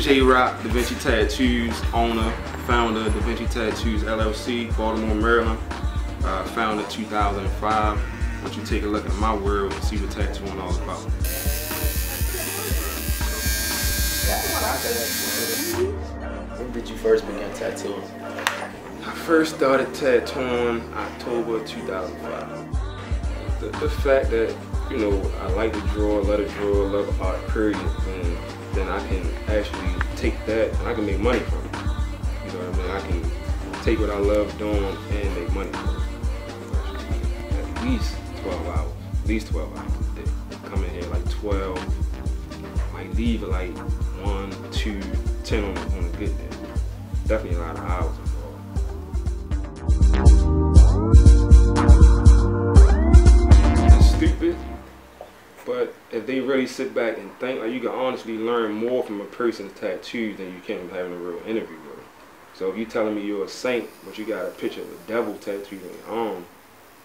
J-Rock, Da Vinci Tattoos, owner, founder, Da Vinci Tattoos LLC, Baltimore, Maryland. Founded 2005. Why don't you take a look at my world and see what tattooing all about. When did you first begin tattooing? I first started tattooing October 2005. The fact that, you know, I like to draw, let it draw, love art, period, and then I can actually take that and I can make money from it. You know what I mean? I can take what I love doing and make money from it. At least 12 hours. At least 12 hours a day. Come in here like 12. Might leave at like 1, 2, 10 on a good day. Definitely a lot of hours involved. It's stupid, but if they really sit back and think, like, you can honestly learn more from a person's tattoos than you can from having a real interview with them. So if you're telling me you're a saint, but you got a picture of a devil tattooed on your arm,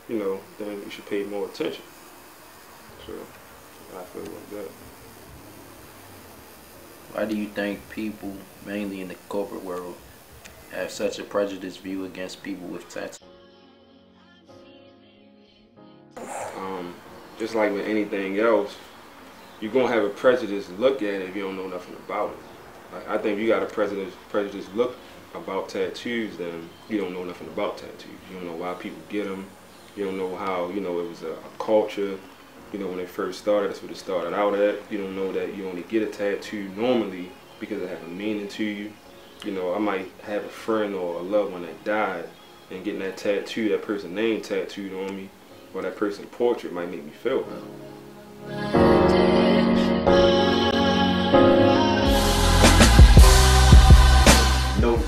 you know, then you should pay more attention. So I feel like that. Why do you think people, mainly in the corporate world, have such a prejudiced view against people with tattoos? Just like with anything else, you're gonna have a prejudiced look at it if you don't know nothing about it. Like, I think if you got a prejudiced look about tattoos, then you don't know nothing about tattoos. You don't know why people get them. You don't know how, you know, it was a culture. You know, when they first started, that's what it started out at. You don't know that you only get a tattoo normally because it has a meaning to you. You know, I might have a friend or a loved one that died, and getting that tattoo, that person's name tattooed on me, or that person's portrait might make me feel better.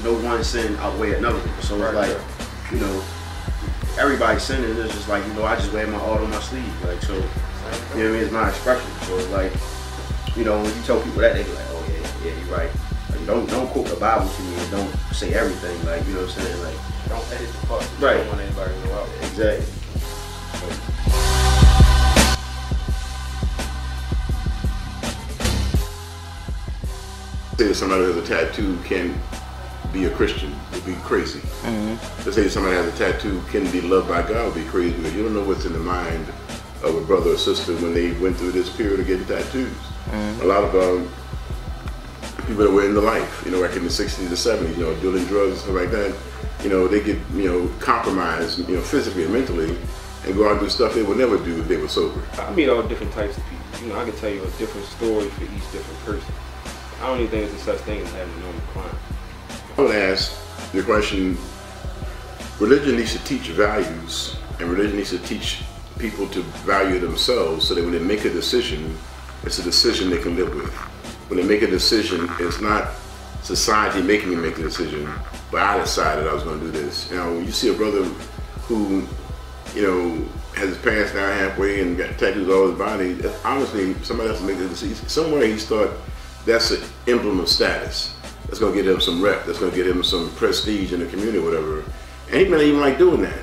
No one sin outweigh another one. So it's like, you know, everybody's sinning. It's just like, you know, I just wear my art on my sleeve. Like, so, you know what I mean? It's my expression. So it's like, you know, when you tell people that, they be like, oh yeah, you're right. Like, don't quote the Bible to me and don't say everything. Like, you know what I'm saying? Like, Don't edit the part. Right. You don't want anybody to know out. Exactly. Say that somebody who has a tattoo can be a Christian would be crazy. Let's say somebody has a tattoo can be loved by God would be crazy, because you don't know what's in the mind of a brother or sister when they went through this period of getting tattoos. A lot of people that were in the life, you know, back in the 60s and 70s, you know, dealing drugs and stuff like that, you know, they get, you know, compromised, you know, physically and mentally, and go out and do stuff they would never do if they were sober. I meet all different types of people. You know, I can tell you a different story for each different person. I don't even think there's a such thing as having a normal client. I would ask the question, religion needs to teach values, and religion needs to teach people to value themselves so that when they make a decision, it's a decision they can live with. When they make a decision, it's not society making me make the decision, but I decided I was going to do this. You know, when you see a brother who, you know, has his pants down halfway and got tattoos all over his body, honestly, somebody else to make the decision. Somewhere he's thought that's an emblem of status. That's going to get him some rep. That's going to get him some prestige in the community or whatever. And he may not even like doing that.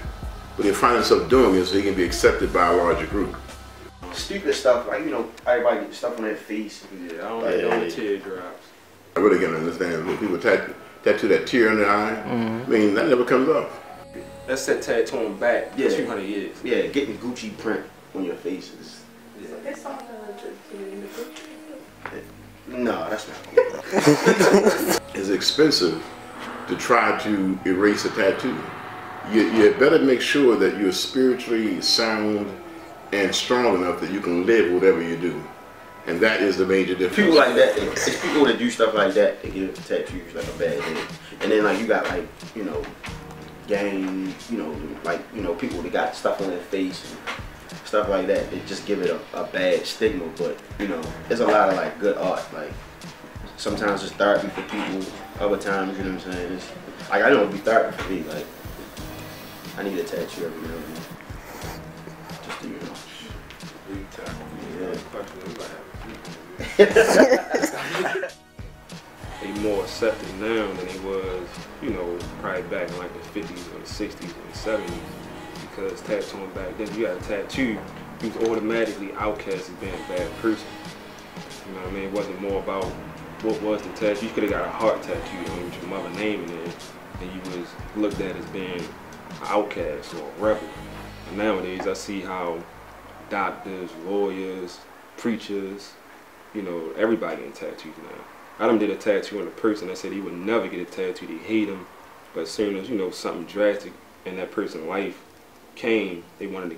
But he'll find himself doing it so he can be accepted by a larger group. Stupid stuff, like, you know, everybody gets stuff on their face. Yeah, I don't like all the teardrops. I really can't understand when people tattoo that tear under the eye. I mean, that never comes off. Let's set tattooing back 200 years. Yeah, getting Gucci print on your face is... No, that's not cool. It's expensive to try to erase a tattoo. You better make sure that you're spiritually sound and strong enough that you can live whatever you do. And that is the major difference. People like that, it's people that do stuff like that, they get tattoos like a bad day. And then, like, you got, like, you know, gang, you know, like, you know, people that got stuff on their face and stuff like that. They just give it a bad stigma. But, you know, there's a lot of, like, good art. Like, sometimes it's therapy for people, other times, you know what I'm saying? It's, like, I know it'd be therapy for me. Like, I need a tattoo every now and then. Just to, you know. They more accepted now than they was, you know, probably back in like the 50s or the 60s or the 70s, because tattooing back then, you got a tattoo, you was automatically outcast as being a bad person. You know what I mean? It wasn't more about what was the tattoo. You could have got a heart tattoo with your mother's name in there, and you was looked at as being an outcast or a rebel. And nowadays, I see how doctors, lawyers, preachers, you know, everybody in tattoos now. I done did a tattoo on a person that said he would never get a tattoo, they hate him, but as soon as, you know, something drastic in that person's life came, they wanted to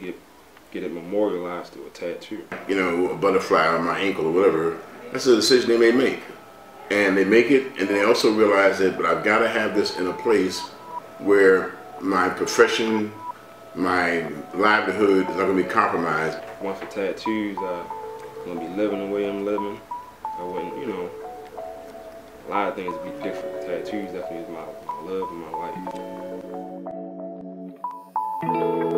get it memorialized through a tattoo. You know, a butterfly on my ankle or whatever, that's a decision they may make. And they make it, and they also realize that, but I've got to have this in a place where my profession, my livelihood is not going to be compromised. One for tattoos, I'm going to be living the way I'm living. I wouldn't, you know, a lot of things would be different. Tattoos definitely is my love and my life.